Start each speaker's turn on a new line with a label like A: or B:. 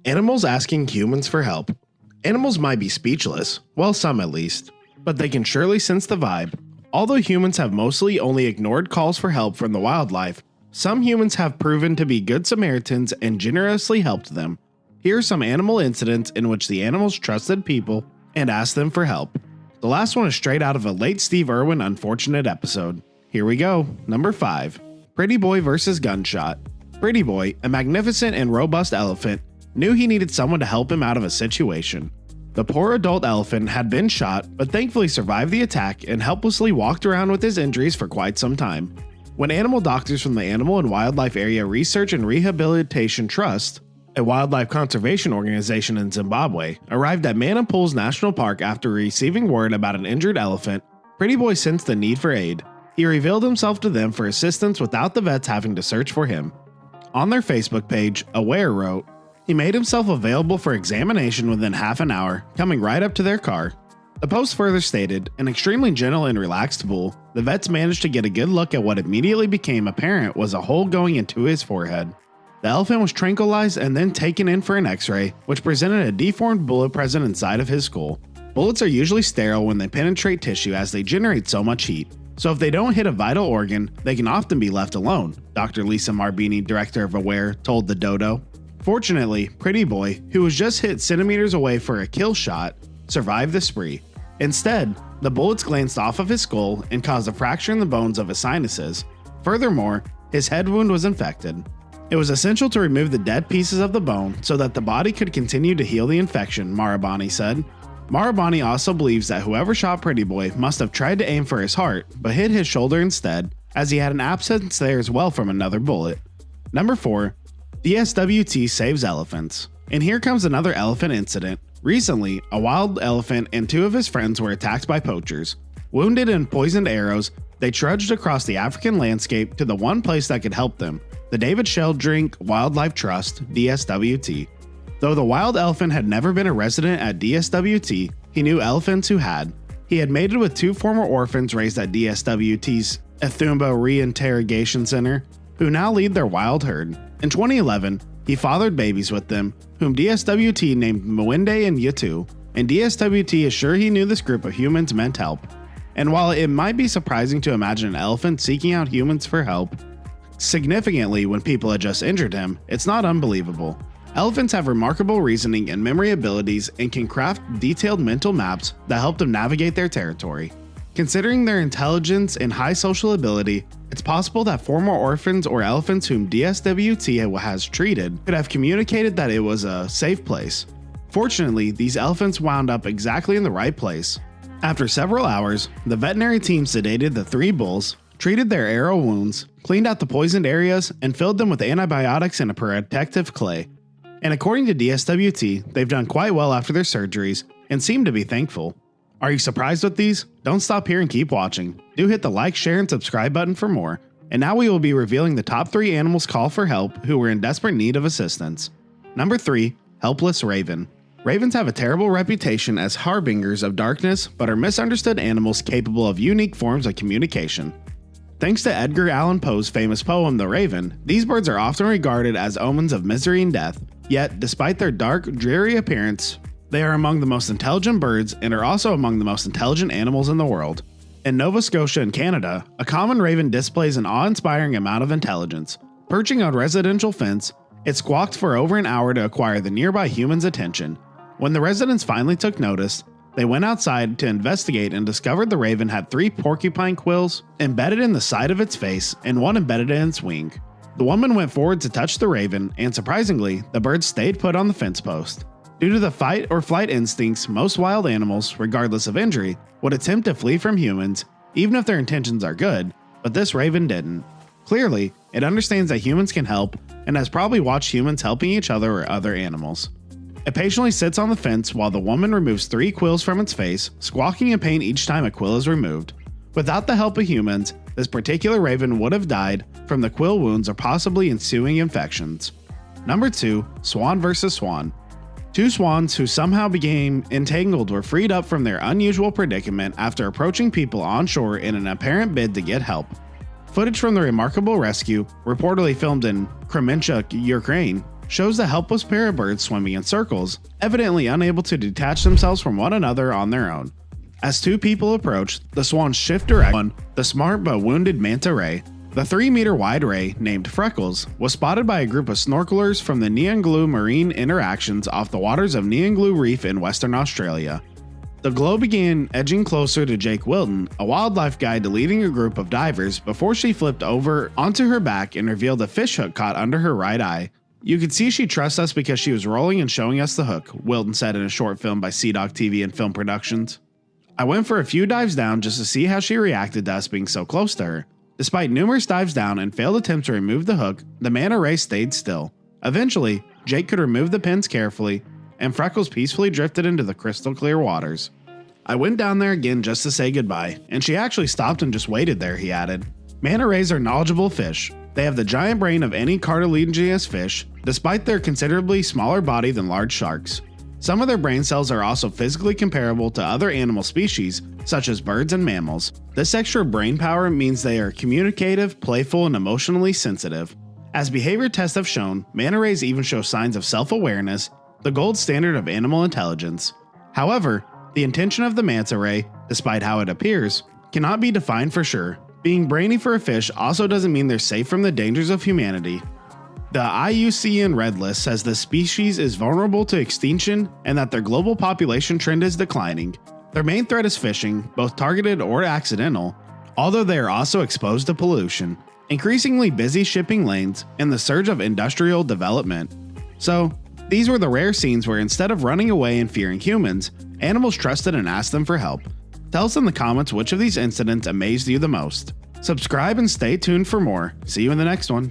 A: Animals asking humans for help. Animals might be speechless, well, some at least, but they can surely sense the vibe. Although humans have mostly only ignored calls for help from the wildlife, some humans have proven to be good Samaritans and generously helped them. Here are some animal incidents in which the animals trusted people and asked them for help. The last one is straight out of a Late Steve Erwin unfortunate episode. Here we go. Number 5. Pretty Boy vs. Gunshot. Pretty Boy, a magnificent and robust elephant, knew he needed someone to help him out of a situation. The poor adult elephant had been shot, but thankfully survived the attack and helplessly walked around with his injuries for quite some time. When animal doctors from the Animal and Wildlife Area Research and Rehabilitation Trust, a wildlife conservation organization in Zimbabwe, arrived at Mana Pools National Park after receiving word about an injured elephant, Pretty Boy sensed the need for aid. He revealed himself to them for assistance without the vets having to search for him. On their Facebook page, Aware wrote, "He made himself available for examination within half an hour, coming right up to their car." The post further stated, "An extremely gentle and relaxed bull, the vets managed to get a good look at what immediately became apparent was a hole going into his forehead. The elephant was tranquilized and then taken in for an x-ray, which presented a deformed bullet present inside of his skull. Bullets are usually sterile when they penetrate tissue as they generate so much heat. So if they don't hit a vital organ, they can often be left alone," Dr. Lisa Marbini, director of Aware, told the Dodo. Fortunately, Pretty Boy, who was just hit centimeters away for a kill shot, survived the spree. Instead, the bullets glanced off of his skull and caused a fracture in the bones of his sinuses. Furthermore, his head wound was infected. It was essential to remove the dead pieces of the bone so that the body could continue to heal the infection, Marabani said. Marabani also believes that whoever shot Pretty Boy must have tried to aim for his heart, but hit his shoulder instead, as he had an abscess there as well from another bullet. Number 4. DSWT saves elephants. And here comes another elephant incident. Recently, a wild elephant and 2 of his friends were attacked by poachers. Wounded and poisoned arrows, they trudged across the African landscape to the one place that could help them, the David Sheldrick Wildlife Trust, DSWT. Though the wild elephant had never been a resident at DSWT, he knew elephants who had. He had mated with 2 former orphans raised at DSWT's 𝗘𝗏𝗄𝗏 Reinterrogation Center, who now lead their wild herd. In 2011, he fathered babies with them, whom DSWT named Mwende and Yatu, and DSWT is sure he knew this group of humans meant help. And while it might be surprising to imagine an elephant seeking out humans for help, significantly when people had just injured him, it's not unbelievable. Elephants have remarkable reasoning and memory abilities and can craft detailed mental maps that help them navigate their territory. Considering their intelligence and high social ability, it's possible that former orphans or elephants whom DSWT has treated could have communicated that it was a safe place. Fortunately, these elephants wound up exactly in the right place. After several hours, the veterinary team sedated the 3 bulls, treated their arrow wounds, cleaned out the poisoned areas, and filled them with antibiotics and a protective clay. And according to DSWT, they've done quite well after their surgeries and seem to be thankful. Are you surprised with these? Don't stop here and keep watching. Do hit the like, share, and subscribe button for more. And now we will be revealing the top 3 animals call for help who were in desperate need of assistance. Number 3. Helpless Raven. Ravens have a terrible reputation as harbingers of darkness, but are misunderstood animals capable of unique forms of communication. Thanks to Edgar Allan Poe's famous poem, The Raven, these birds are often regarded as omens of misery and death. Yet, despite their dark, dreary appearance, they are among the most intelligent birds and are also among the most intelligent animals in the world. In Nova Scotia and Canada, a common raven displays an awe-inspiring amount of intelligence. Perching on a residential fence, it squawked for over an hour to acquire the nearby human's attention. When the residents finally took notice, they went outside to investigate and discovered the raven had 3 porcupine quills embedded in the side of its face and 1 embedded in its wing. The woman went forward to touch the raven, and surprisingly, the bird stayed put on the fence post. Due to the fight or flight instincts, most wild animals, regardless of injury, would attempt to flee from humans, even if their intentions are good, but this raven didn't. Clearly, it understands that humans can help, and has probably watched humans helping each other or other animals. It patiently sits on the fence while the woman removes 3 quills from its face, squawking in pain each time a quill is removed. Without the help of humans, this particular raven would have died from the quill wounds or possibly ensuing infections. Number 2. Swan vs. Swan. 2 swans who somehow became entangled were freed up from their unusual predicament after approaching people on shore in an apparent bid to get help. Footage from the remarkable rescue, reportedly filmed in 𝗪𝗟, Ukraine, shows a helpless pair of birds swimming in circles, evidently unable to detach themselves from one another on their own. As two people approach, the swans shift direction. The smart but wounded manta ray, the 3-meter wide ray named Freckles, was spotted by a group of snorkelers from the 𝗔𝗡𝗄 Marine Interactions off the waters of 𝗔𝗡𝗄 Reef in Western Australia. The glow began edging closer to Jake Wilton, a wildlife guide, leading a group of divers before she flipped over onto her back and revealed a fish hook caught under her right eye. "You could see she trusts us because she was rolling and showing us the hook," Wilton said in a short film by 𝗘𝗏𝗏 TV and Film Productions. "I went for a few dives down just to see how she reacted to us being so close to her. Despite numerous dives down and failed attempts to remove the hook, the manta ray stayed still. Eventually, Jake could remove the pins carefully, and Freckles peacefully drifted into the crystal clear waters. I went down there again just to say goodbye, and she actually stopped and just waited there," he added. Manta rays are knowledgeable fish. They have the giant brain of any cartilaginous fish, despite their considerably smaller body than large sharks. Some of their brain cells are also physically comparable to other animal species, such as birds and mammals. This extra brain power means they are communicative, playful, and emotionally sensitive. As behavior tests have shown, manta rays even show signs of self-awareness, the gold standard of animal intelligence. However, the intention of the manta ray, despite how it appears, cannot be defined for sure. Being brainy for a fish also doesn't mean they're safe from the dangers of humanity. The IUCN Red List says the species is vulnerable to extinction and that their global population trend is declining. Their main threat is fishing, both targeted or accidental, although they are also exposed to pollution, increasingly busy shipping lanes, and the surge of industrial development. So, these were the rare scenes where instead of running away and fearing humans, animals trusted and asked them for help. Tell us in the comments which of these incidents amazed you the most. Subscribe and stay tuned for more. See you in the next one.